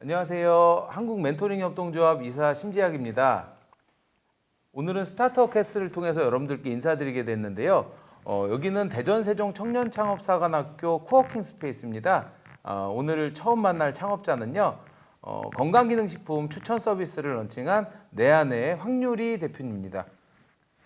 안녕하세요. 한국 멘토링 협동조합 이사 심지학입니다. 오늘은 스타트업 캐스트를 통해서 여러분들께 인사드리게 됐는데요. 여기는 대전 세종 청년창업사관학교 코워킹 스페이스입니다. 오늘 처음 만날 창업자는요. 건강기능식품 추천 서비스를 런칭한 내안의 황유리 대표님입니다.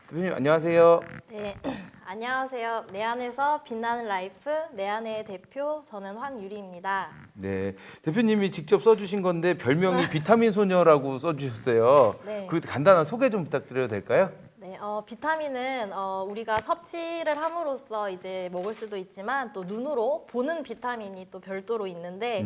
대표님 안녕하세요. 네, 안녕하세요. 내안에서 빛나는 라이프 내안의 대표 저는 황유리입니다. 네, 대표님이 직접 써주신 건데 별명이 비타민 소녀라고 써주셨어요. 네. 그 간단한 소개 좀 부탁드려도 될까요? 네, 비타민은 우리가 섭취를 함으로써 이제 먹을 수도 있지만 또 눈으로 보는 비타민이 또 별도로 있는데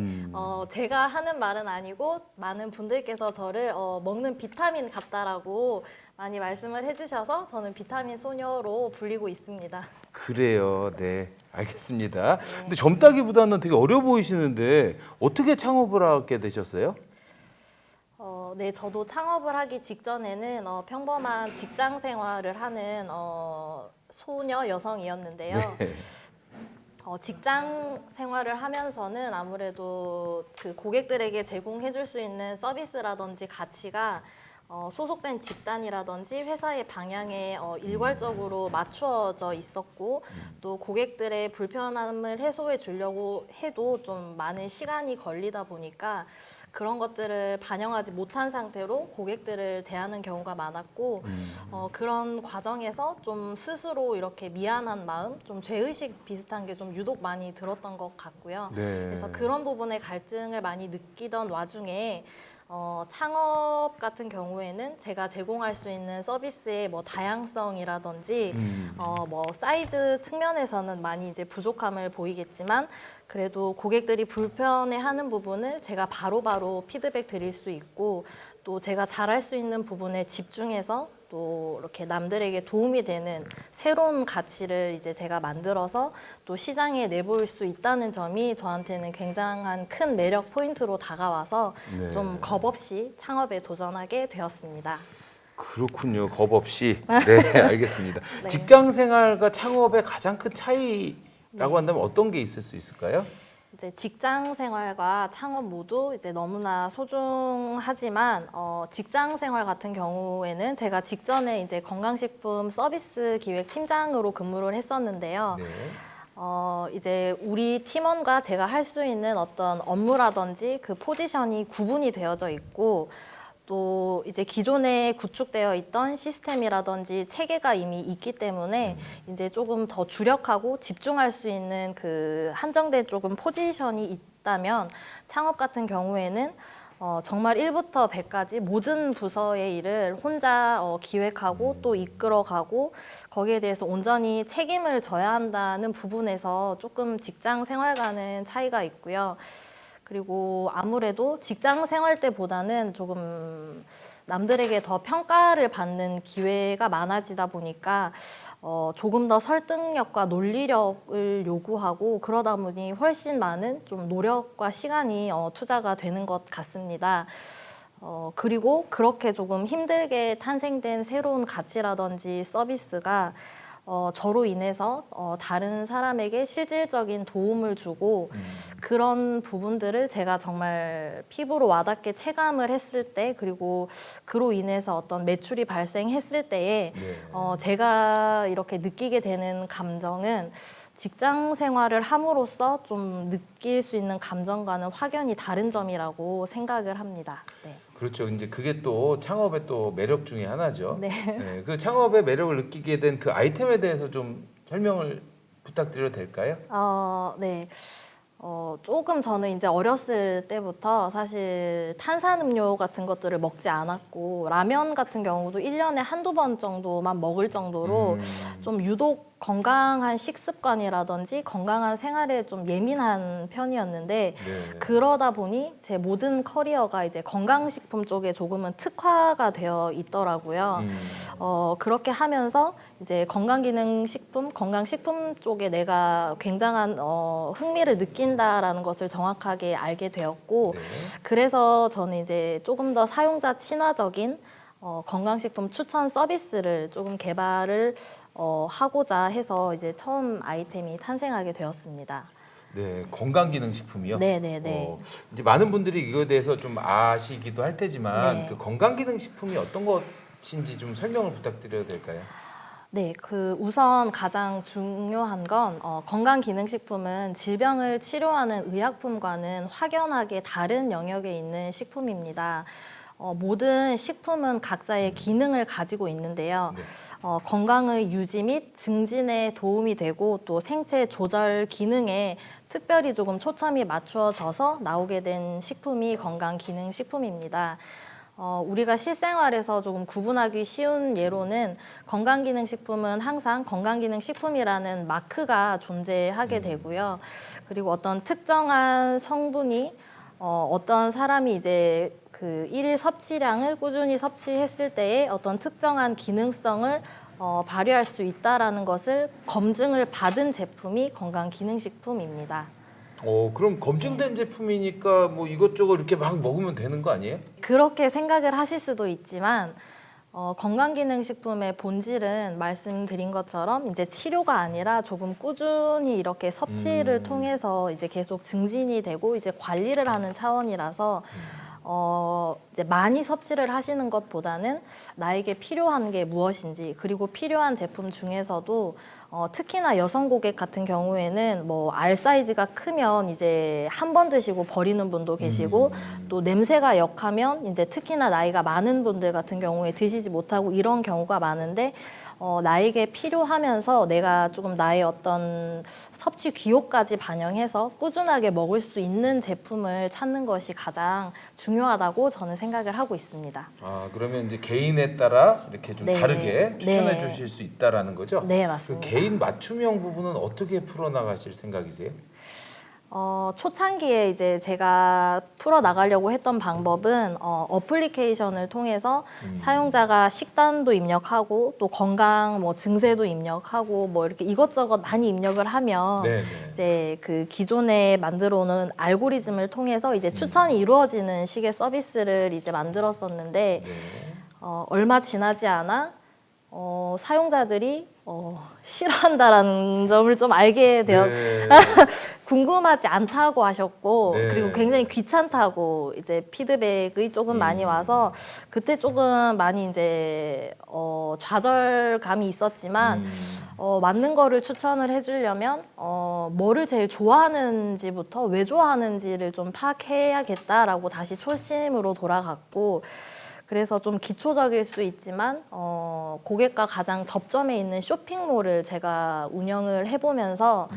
제가 하는 말은 아니고 많은 분들께서 저를 먹는 비타민 같다라고 많이 말씀을 해주셔서 저는 비타민 소녀로 불리고 있습니다. 그래요. 네, 알겠습니다. 근데 젊다기보다는 되게 어려 보이시는데 어떻게 창업을 하게 되셨어요? 네, 저도 창업을 하기 직전에는 평범한 직장 생활을 하는 소녀 여성이었는데요. 네. 직장 생활을 하면서는 아무래도 그 고객들에게 제공해 줄 수 있는 서비스라든지 가치가 소속된 집단이라든지 회사의 방향에 일괄적으로 맞추어져 있었고 또 고객들의 불편함을 해소해 주려고 해도 좀 많은 시간이 걸리다 보니까 그런 것들을 반영하지 못한 상태로 고객들을 대하는 경우가 많았고 그런 과정에서 좀 스스로 이렇게 미안한 마음, 좀 죄의식 비슷한 게 좀 유독 많이 들었던 것 같고요. 네. 그래서 그런 부분의 갈등을 많이 느끼던 와중에 창업 같은 경우에는 제가 제공할 수 있는 서비스의 뭐 다양성이라든지 뭐 사이즈 측면에서는 많이 이제 부족함을 보이겠지만 그래도 고객들이 불편해하는 부분을 제가 바로바로 피드백 드릴 수 있고 또 제가 잘할 수 있는 부분에 집중해서 또 이렇게 남들에게 도움이 되는 새로운 가치를 이제 제가 만들어서 또 시장에 내보일 수 있다는 점이 저한테는 굉장한 큰 매력 포인트로 다가와서 네. 좀 겁없이 창업에 도전하게 되었습니다. 그렇군요. 겁 없이. 네, 알겠습니다. 네. 직장 생활과 창업의 가장 큰 차이라고 한다면 어떤 게 있을 수 있을까요? 이제 직장 생활과 창업 모두 이제 너무나 소중하지만 직장 생활 같은 경우에는 제가 직전에 이제 건강식품 서비스 기획 팀장으로 근무를 했었는데요. 네. 이제 우리 팀원과 제가 할 수 있는 어떤 업무라든지 그 포지션이 구분이 되어져 있고 또 이제 기존에 구축되어 있던 시스템이라든지 체계가 이미 있기 때문에 이제 조금 더 주력하고 집중할 수 있는 그 한정된 조금 포지션이 있다면 창업 같은 경우에는 정말 1부터 100까지 모든 부서의 일을 혼자 기획하고 또 이끌어가고 거기에 대해서 온전히 책임을 져야 한다는 부분에서 조금 직장 생활과는 차이가 있고요. 그리고 아무래도 직장 생활 때보다는 조금 남들에게 더 평가를 받는 기회가 많아지다 보니까 조금 더 설득력과 논리력을 요구하고 그러다 보니 훨씬 많은 좀 노력과 시간이 투자가 되는 것 같습니다. 그리고 그렇게 조금 힘들게 탄생된 새로운 가치라든지 서비스가 저로 인해서 다른 사람에게 실질적인 도움을 주고 그런 부분들을 제가 정말 피부로 와닿게 체감을 했을 때 그리고 그로 인해서 어떤 매출이 발생했을 때에 네. 제가 이렇게 느끼게 되는 감정은 직장 생활을 함으로써 좀 느낄 수 있는 감정과는 확연히 다른 점이라고 생각을 합니다. 네. 그렇죠. 이제 그게 또 창업의 또 매력 중에 하나죠. 네. 네, 그 창업의 매력을 느끼게 된 그 아이템에 대해서 좀 설명을 부탁드려도 될까요? 네. 조금 저는 이제 어렸을 때부터 사실 탄산음료 같은 것들을 먹지 않았고 라면 같은 경우도 1년에 한두 번 정도만 먹을 정도로 좀 유독 건강한 식습관이라든지 건강한 생활에 좀 예민한 편이었는데 네. 그러다 보니 제 모든 커리어가 이제 건강식품 쪽에 조금은 특화가 되어 있더라고요. 그렇게 하면서 이제 건강기능식품, 건강식품 쪽에 내가 굉장한 흥미를 느낀다라는 것을 정확하게 알게 되었고 네. 그래서 저는 이제 조금 더 사용자 친화적인 건강식품 추천 서비스를 조금 개발을 하고자 해서 이제 처음 아이템이 탄생하게 되었습니다. 네, 건강기능식품이요. 네네네. 이제 많은 분들이 이거에 대해서 좀 아시기도 할 테지만 네. 그 건강기능식품이 어떤 것인지 좀 설명을 부탁드려도 될까요? 네, 그 우선 가장 중요한 건 건강기능식품은 질병을 치료하는 의약품과는 확연하게 다른 영역에 있는 식품입니다. 모든 식품은 각자의 기능을 가지고 있는데요. 네. 건강의 유지 및 증진에 도움이 되고 또 생체 조절 기능에 특별히 조금 초점이 맞추어져서 나오게 된 식품이 건강기능식품입니다. 우리가 실생활에서 조금 구분하기 쉬운 예로는 건강기능식품은 항상 건강기능식품이라는 마크가 존재하게 되고요. 그리고 어떤 특정한 성분이 어떤 사람이 이제 그 일일 섭취량을 꾸준히 섭취했을 때에 어떤 특정한 기능성을 발휘할 수 있다라는 것을 검증을 받은 제품이 건강기능식품입니다. 그럼 검증된 제품이니까 뭐 이것저것 이렇게 막 먹으면 되는 거 아니에요? 그렇게 생각을 하실 수도 있지만 건강기능식품의 본질은 말씀드린 것처럼 이제 치료가 아니라 조금 꾸준히 이렇게 섭취를 통해서 이제 계속 증진이 되고 이제 관리를 하는 차원이라서 이제 많이 섭취를 하시는 것보다는 나에게 필요한 게 무엇인지 그리고 필요한 제품 중에서도 특히나 여성 고객 같은 경우에는 뭐 알 사이즈가 크면 이제 한 번 드시고 버리는 분도 계시고 또 냄새가 역하면 이제 특히나 나이가 많은 분들 같은 경우에 드시지 못하고 이런 경우가 많은데 나에게 필요하면서 내가 조금 나의 어떤 섭취 기호까지 반영해서 꾸준하게 먹을 수 있는 제품을 찾는 것이 가장 중요하다고 저는 생각을 하고 있습니다. 그러면 이제 개인에 따라 이렇게 좀 네. 다르게 추천해 네. 주실 수 있다라는 거죠? 네, 그 맞습니다. 개인 맞춤형 부분은 어떻게 풀어나가실 생각이세요? 초창기에 이제 제가 풀어 나가려고 했던 방법은 어플리케이션을 통해서 사용자가 식단도 입력하고 또 건강 뭐 증세도 입력하고 뭐 이렇게 이것저것 많이 입력을 하면 네. 이제 그 기존에 만들어 오는 알고리즘을 통해서 이제 추천이 이루어지는 식의 서비스를 이제 만들었었는데 네. 얼마 지나지 않아 사용자들이 싫어한다라는 점을 좀 알게 되어 네. 궁금하지 않다고 하셨고 네. 그리고 굉장히 귀찮다고 이제 피드백이 조금 많이 와서 그때 조금 많이 이제 좌절감이 있었지만 맞는 거를 추천을 해주려면 뭐를 제일 좋아하는지부터 왜 좋아하는지를 좀 파악해야겠다라고 다시 초심으로 돌아갔고 그래서 좀 기초적일 수 있지만 고객과 가장 접점에 있는 쇼핑몰을 제가 운영을 해보면서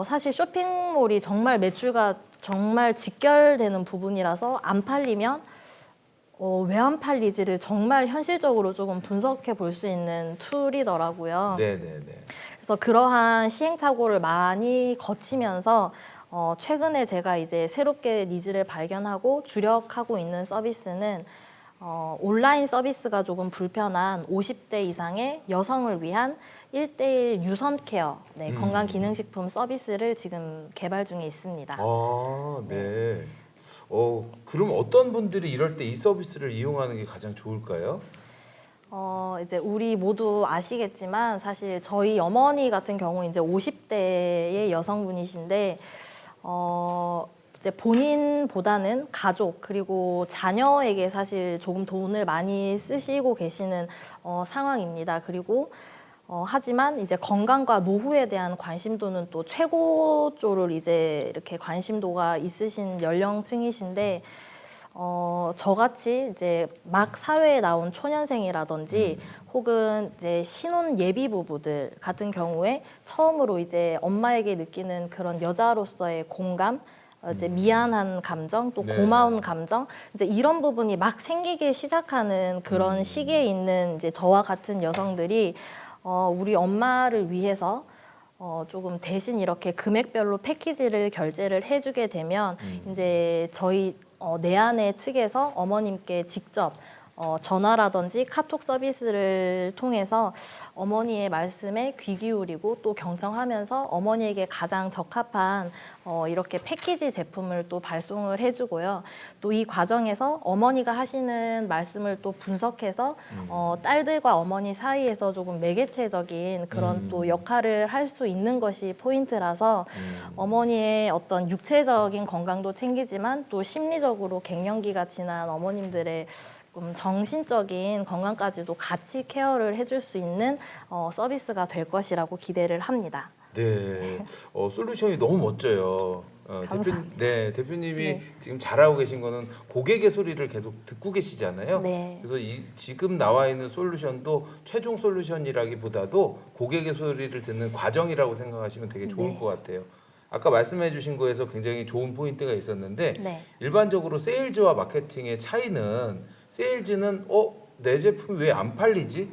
사실 쇼핑몰이 정말 매출과 정말 직결되는 부분이라서 안 팔리면 왜 안 팔리지를 정말 현실적으로 조금 분석해 볼 수 있는 툴이더라고요. 네. 그래서 그러한 시행착오를 많이 거치면서 최근에 제가 이제 새롭게 니즈를 발견하고 주력하고 있는 서비스는 온라인 서비스가 조금 불편한 50대 이상의 여성을 위한 1:1 유선 케어 건강기능식품 서비스를 지금 개발 중에 있습니다. 네. 그럼 어떤 분들이 이럴 때 이 서비스를 이용하는 게 가장 좋을까요? 이제 우리 모두 아시겠지만 사실 저희 어머니 같은 경우 이제 50대의 여성분이신데 이제 본인보다는 가족 그리고 자녀에게 사실 조금 돈을 많이 쓰시고 계시는 상황입니다. 그리고 하지만 이제 건강과 노후에 대한 관심도는 또 최고조를 이제 이렇게 관심도가 있으신 연령층이신데 저같이 이제 막 사회에 나온 초년생이라든지 혹은 이제 신혼 예비 부부들 같은 경우에 처음으로 이제 엄마에게 느끼는 그런 여자로서의 공감 이제 미안한 감정 또 네. 고마운 감정 이제 이런 부분이 막 생기기 시작하는 그런 시기에 있는 이제 저와 같은 여성들이 우리 엄마를 위해서 조금 대신 이렇게 금액별로 패키지를 결제를 해주게 되면 이제 저희 내아내 측에서 어머님께 직접 전화라든지 카톡 서비스를 통해서 어머니의 말씀에 귀 기울이고 또 경청하면서 어머니에게 가장 적합한 이렇게 패키지 제품을 또 발송을 해주고요. 또 이 과정에서 어머니가 하시는 말씀을 또 분석해서 딸들과 어머니 사이에서 조금 매개체적인 그런 또 역할을 할 수 있는 것이 포인트라서 어머니의 어떤 육체적인 건강도 챙기지만 또 심리적으로 갱년기가 지난 어머님들의 정신적인 건강까지도 같이 케어를 해줄 수 있는 서비스가 될 것이라고 기대를 합니다. 네, 솔루션이 너무 멋져요. 감사합니다. 대표님이 네. 지금 잘하고 계신 거는 고객의 소리를 계속 듣고 계시잖아요. 네. 그래서 지금 나와 있는 솔루션도 최종 솔루션이라기보다도 고객의 소리를 듣는 과정이라고 생각하시면 되게 좋을 네. 것 같아요. 아까 말씀해 주신 거에서 굉장히 좋은 포인트가 있었는데 네. 일반적으로 세일즈와 마케팅의 차이는 세일즈는 내 제품이 왜 안 팔리지?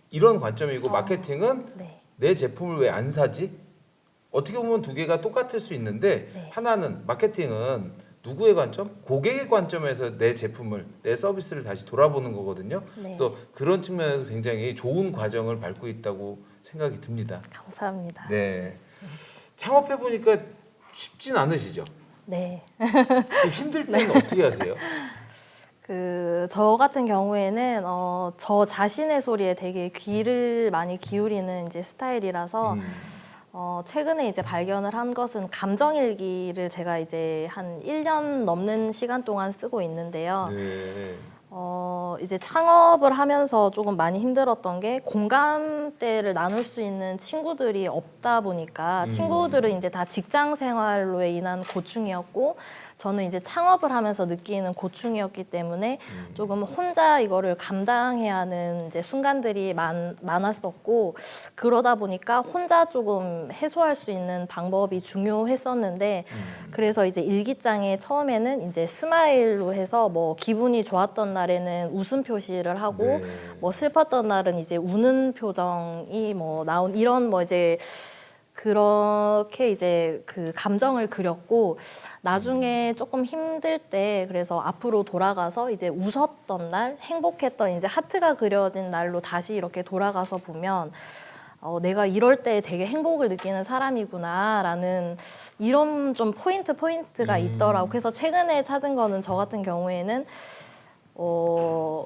이런 관점이고 마케팅은 네. 내 제품을 왜 안 사지? 어떻게 보면 두 개가 똑같을 수 있는데 네. 하나는 마케팅은 누구의 관점? 고객의 관점에서 내 제품을, 내 서비스를 다시 돌아보는 거거든요. 네. 그래서 그런 측면에서 굉장히 좋은 과정을 밟고 있다고 생각이 듭니다. 감사합니다. 네. 창업해 보니까 쉽진 않으시죠? 네. 좀 힘들 때는 어떻게 하세요? 저 같은 경우에는 저 자신의 소리에 되게 귀를 많이 기울이는 이제 스타일이라서 최근에 이제 발견을 한 것은 감정일기를 제가 이제 한 1년 넘는 시간 동안 쓰고 있는데요. 네. 이제 창업을 하면서 조금 많이 힘들었던 게 공감대를 나눌 수 있는 친구들이 없다 보니까 친구들은 이제 다 직장 생활로 인한 고충이었고 저는 이제 창업을 하면서 느끼는 고충이었기 때문에 조금 혼자 이거를 감당해야 하는 이제 순간들이 많았었고 그러다 보니까 혼자 조금 해소할 수 있는 방법이 중요했었는데 그래서 이제 일기장에 처음에는 이제 스마일로 해서 뭐 기분이 좋았던 날에는 웃음 표시를 하고 네. 뭐 슬펐던 날은 이제 우는 표정이 뭐 나온 이런 뭐 이제 그렇게 이제 그 감정을 그렸고 나중에 조금 힘들 때 그래서 앞으로 돌아가서 이제 웃었던 날 행복했던 이제 하트가 그려진 날로 다시 이렇게 돌아가서 보면 내가 이럴 때 되게 행복을 느끼는 사람이구나라는 이런 좀 포인트가 있더라고. 그래서 최근에 찾은 거는 저 같은 경우에는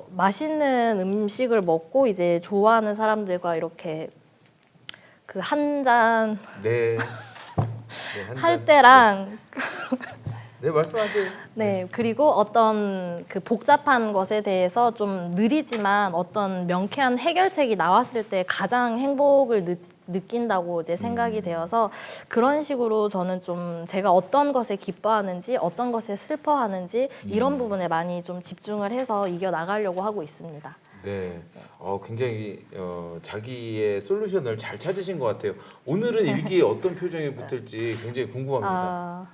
맛있는 음식을 먹고 이제 좋아하는 사람들과 이렇게 그 한 잔 네. 한 할 잔. 때랑 네, 말씀하세요. 네, 그리고 어떤 그 복잡한 것에 대해서 좀 느리지만 어떤 명쾌한 해결책이 나왔을 때 가장 행복을 느낀다고 이제 생각이 되어서 그런 식으로 저는 좀 제가 어떤 것에 기뻐하는지 어떤 것에 슬퍼하는지 이런 부분에 많이 좀 집중을 해서 이겨 나가려고 하고 있습니다. 네, 굉장히 자기의 솔루션을 잘 찾으신 것 같아요. 오늘은 일기에 어떤 표정이 붙을지 굉장히 궁금합니다.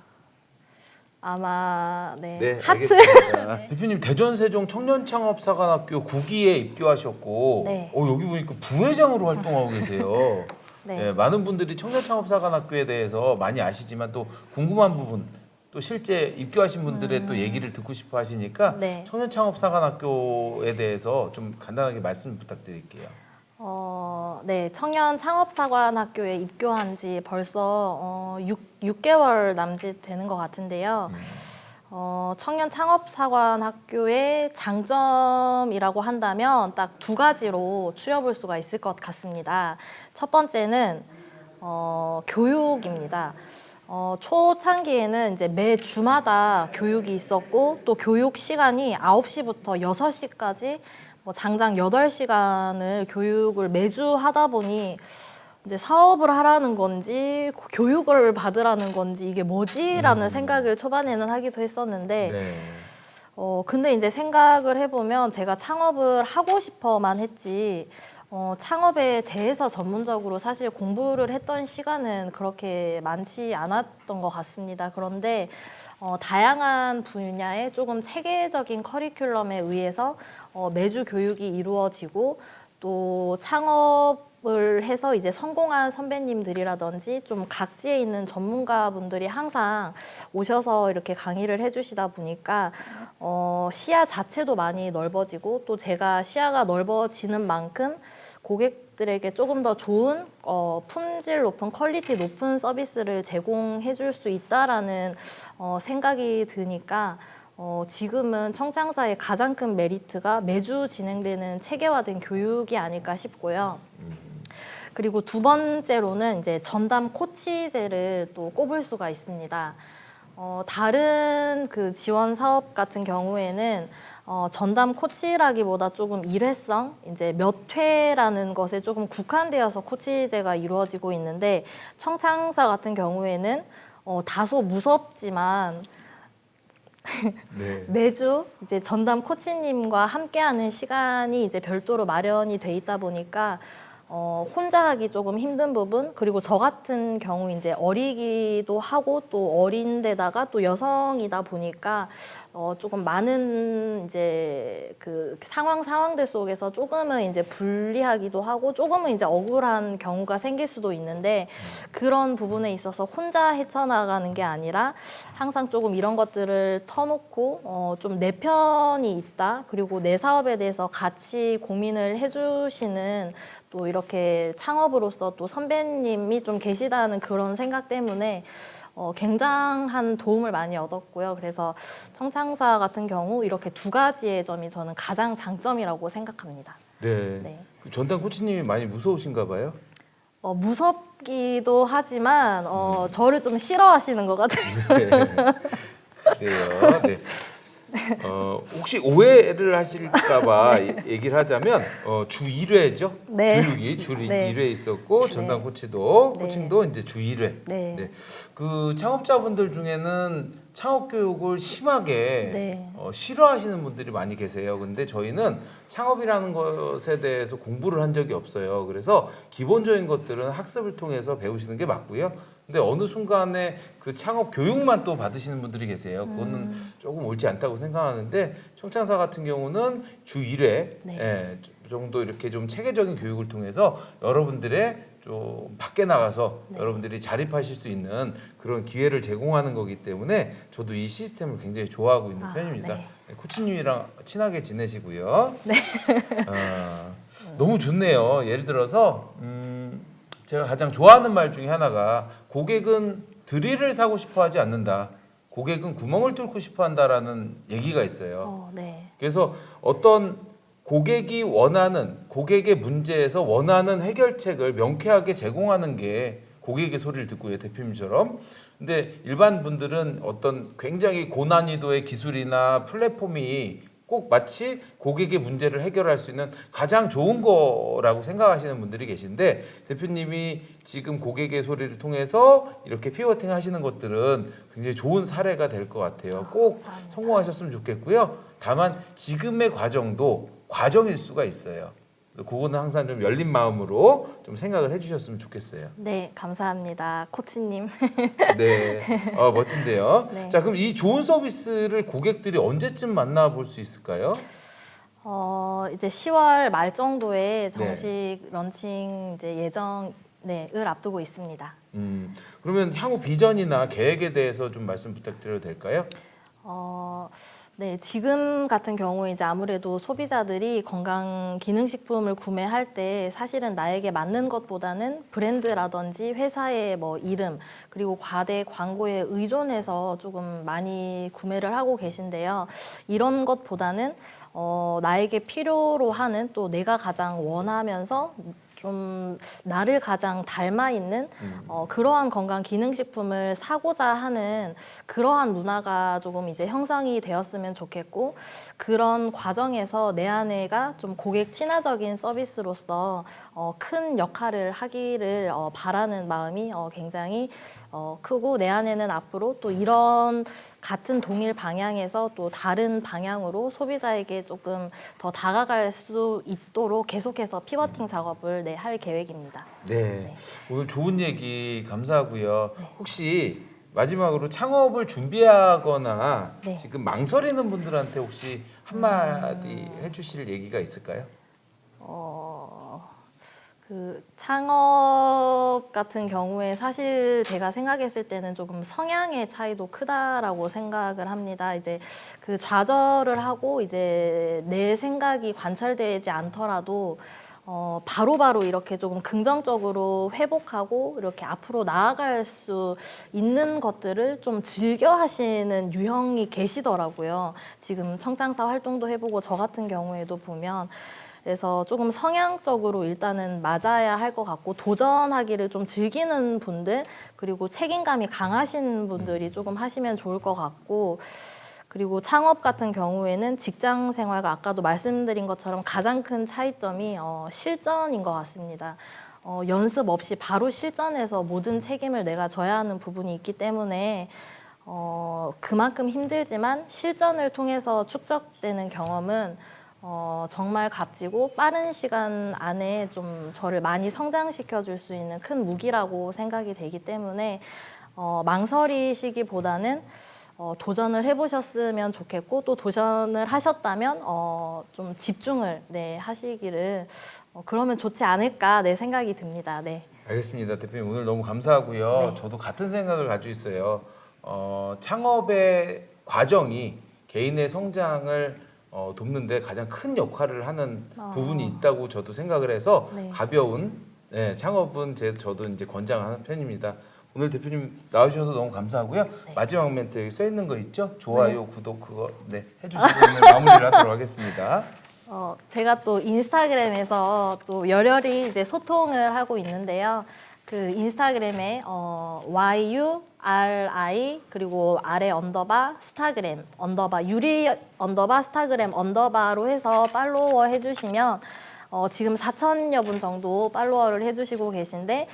아마 네, 하트. 알겠습니다. 대표님 대전 세종 청년창업사관학교 9기에 입교하셨고, 네. 여기 보니까 부회장으로 활동하고 계세요. 네. 네, 많은 분들이 청년창업사관학교에 대해서 많이 아시지만 또 궁금한 부분, 또 실제 입교하신 분들의 또 얘기를 듣고 싶어 하시니까 네. 청년창업사관학교에 대해서 좀 간단하게 말씀 부탁드릴게요. 네, 청년 창업사관학교에 입교한 지 벌써 6개월 남짓 되는 것 같은데요. 청년 창업사관학교의 장점이라고 한다면 딱 두 가지로 추려볼 수가 있을 것 같습니다. 첫 번째는 교육입니다. 초창기에는 이제 매 주마다 교육이 있었고 또 교육 시간이 9시부터 6시까지 장장 8시간을 교육을 매주 하다 보니 이제 사업을 하라는 건지 교육을 받으라는 건지 이게 뭐지라는 생각을 초반에는 하기도 했었는데 네. 근데 이제 생각을 해보면 제가 창업을 하고 싶어만 했지 창업에 대해서 전문적으로 사실 공부를 했던 시간은 그렇게 많지 않았던 것 같습니다. 그런데 다양한 분야의 조금 체계적인 커리큘럼에 의해서 매주 교육이 이루어지고 또 창업 을 해서 이제 성공한 선배님들이라든지 좀 각지에 있는 전문가분들이 항상 오셔서 이렇게 강의를 해주시다 보니까 시야 자체도 많이 넓어지고 또 제가 시야가 넓어지는 만큼 고객들에게 조금 더 좋은 품질 높은 퀄리티 높은 서비스를 제공해 줄 수 있다라는 생각이 드니까 지금은 청창사의 가장 큰 메리트가 매주 진행되는 체계화된 교육이 아닐까 싶고요. 그리고 두 번째로는 이제 전담 코치제를 또 꼽을 수가 있습니다. 다른 그 지원 사업 같은 경우에는 전담 코치라기보다 조금 일회성, 이제 몇 회라는 것에 조금 국한되어서 코치제가 이루어지고 있는데 청창사 같은 경우에는 다소 무섭지만 네. 매주 이제 전담 코치님과 함께하는 시간이 이제 별도로 마련이 돼 있다 보니까 혼자 하기 조금 힘든 부분 그리고 저 같은 경우 이제 어리기도 하고 또 어린데다가 또 여성이다 보니까 조금 많은 이제 그 상황들 속에서 조금은 이제 불리하기도 하고 조금은 이제 억울한 경우가 생길 수도 있는데 그런 부분에 있어서 혼자 헤쳐나가는 게 아니라 항상 조금 이런 것들을 터놓고 좀 내 편이 있다 그리고 내 사업에 대해서 같이 고민을 해주시는 또 이렇게 창업으로서 또 선배님이 좀 계시다는 그런 생각 때문에 굉장한 도움을 많이 얻었고요. 그래서 청창사 같은 경우 이렇게 두 가지의 점이 저는 가장 장점이라고 생각합니다. 네. 네. 그 전담 코치님이 많이 무서우신가 봐요. 무섭기도 하지만 저를 좀 싫어하시는 것 같아요. 네. 그래요. 네. 혹시 오해를 하실까봐 얘기를 하자면 주 1회죠. 네. 교육이 주 네. 1회 있었고 전담 네. 코치도 네. 코칭도 이제 주 1회. 네. 네. 그 창업자분들 중에는 창업 교육을 심하게 네. 싫어하시는 분들이 많이 계세요. 근데 저희는 창업이라는 것에 대해서 공부를 한 적이 없어요. 그래서 기본적인 것들은 학습을 통해서 배우시는 게 맞고요. 근데 어느 순간에 그 창업 교육만 또 받으시는 분들이 계세요. 그거는 조금 옳지 않다고 생각하는데 청창사 같은 경우는 주 1회 네. 정도 이렇게 좀 체계적인 교육을 통해서 여러분들의 좀 밖에 나가서 네. 여러분들이 자립하실 수 있는 그런 기회를 제공하는 거기 때문에 저도 이 시스템을 굉장히 좋아하고 있는 편입니다. 네. 코치님이랑 친하게 지내시고요. 네. 너무 좋네요. 예를 들어서 제가 가장 좋아하는 말 중에 하나가 고객은 드릴을 사고 싶어 하지 않는다. 고객은 구멍을 뚫고 싶어 한다라는 얘기가 있어요. 네. 그래서 어떤 고객이 원하는 고객의 문제에서 원하는 해결책을 명쾌하게 제공하는 게 고객의 소리를 듣고요, 대표님처럼. 근데 일반 분들은 어떤 굉장히 고난이도의 기술이나 플랫폼이 꼭 마치 고객의 문제를 해결할 수 있는 가장 좋은 거라고 생각하시는 분들이 계신데 대표님이 지금 고객의 소리를 통해서 이렇게 피vo팅 하시는 것들은 굉장히 좋은 사례가 될 것 같아요. 꼭 감사합니다. 성공하셨으면 좋겠고요. 다만 지금의 과정도 과정일 수가 있어요. 그래서 그거는 항상 좀 열린 마음으로 좀 생각을 해주셨으면 좋겠어요. 네, 감사합니다. 코치님. 네, 멋진데요. 네. 자, 그럼 이 좋은 서비스를 고객들이 언제쯤 만나볼 수 있을까요? 이제 10월 말 정도에 정식 런칭 이제 예정을 앞두고 있습니다. 그러면 향후 비전이나 계획에 대해서 좀 말씀 부탁드려도 될까요? 네, 지금 같은 경우에 이제 아무래도 소비자들이 건강 기능식품을 구매할 때 사실은 나에게 맞는 것보다는 브랜드라든지 회사의 뭐 이름 그리고 과대 광고에 의존해서 조금 많이 구매를 하고 계신데요. 이런 것보다는 나에게 필요로 하는 또 내가 가장 원하면서 좀 나를 가장 닮아 있는 그러한 건강 기능식품을 사고자 하는 그러한 문화가 조금 이제 형성이 되었으면 좋겠고 그런 과정에서 내 아내가 좀 고객 친화적인 서비스로서 큰 역할을 하기를 바라는 마음이 굉장히 크고 내 아내는 앞으로 또 이런 같은 동일 방향에서 또 다른 방향으로 소비자에게 조금 더 다가갈 수 있도록 계속해서 피버팅 작업을 할 계획입니다. 네. 오늘 좋은 얘기 감사하고요. 네. 혹시 마지막으로 창업을 준비하거나 네. 지금 망설이는 분들한테 혹시 한마디 해주실 얘기가 있을까요? 그 창업 같은 경우에 사실 제가 생각했을 때는 조금 성향의 차이도 크다라고 생각을 합니다. 이제 그 좌절을 하고 이제 내 생각이 관철되지 않더라도 바로바로 이렇게 조금 긍정적으로 회복하고 이렇게 앞으로 나아갈 수 있는 것들을 좀 즐겨 하시는 유형이 계시더라고요. 지금 청장사 활동도 해보고 저 같은 경우에도 보면 그래서 조금 성향적으로 일단은 맞아야 할 것 같고 도전하기를 좀 즐기는 분들 그리고 책임감이 강하신 분들이 조금 하시면 좋을 것 같고 그리고 창업 같은 경우에는 직장 생활과 아까도 말씀드린 것처럼 가장 큰 차이점이 실전인 것 같습니다. 연습 없이 바로 실전에서 모든 책임을 내가 져야 하는 부분이 있기 때문에 그만큼 힘들지만 실전을 통해서 축적되는 경험은 정말 값지고 빠른 시간 안에 좀 저를 많이 성장시켜 줄 수 있는 큰 무기라고 생각이 되기 때문에 망설이시기보다는 도전을 해보셨으면 좋겠고 또 도전을 하셨다면 좀 집중을 하시기를 그러면 좋지 않을까 생각이 듭니다. 네. 알겠습니다. 대표님 오늘 너무 감사하고요. 네. 저도 같은 생각을 가지고 있어요. 창업의 과정이 개인의 성장을 돕는데 가장 큰 역할을 하는 부분이 있다고 저도 생각을 해서 네. 가벼운 창업은 저도 이제 권장하는 편입니다. 오늘 대표님 나와주셔서 너무 감사하고요. 네. 마지막 멘트 여기 써 있는 거 있죠? 좋아요, 구독 그거 해주시고 오늘 마무리를 하도록 하겠습니다. 제가 또 인스타그램에서 또 열혈히 이제 소통을 하고 있는데요. 그 인스타그램에 YURI 그리고 아래 언더바 스타그램 언더바 유리 언더바 스타그램 언더바로 해서 팔로워 해주시면 지금 4,000여 분 정도 팔로워를 해주시고 계신데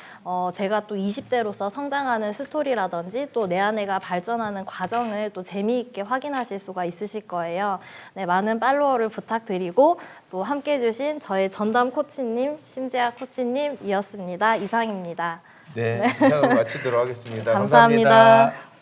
제가 또 20대로서 성장하는 스토리라든지 또 내 아내가 발전하는 과정을 또 재미있게 확인하실 수가 있으실 거예요. 네, 많은 팔로워를 부탁드리고 또 함께해 주신 저의 전담 코치님, 심지아 코치님이었습니다. 이상입니다. 네, 이상으로 마치도록 하겠습니다. 감사합니다. 감사합니다.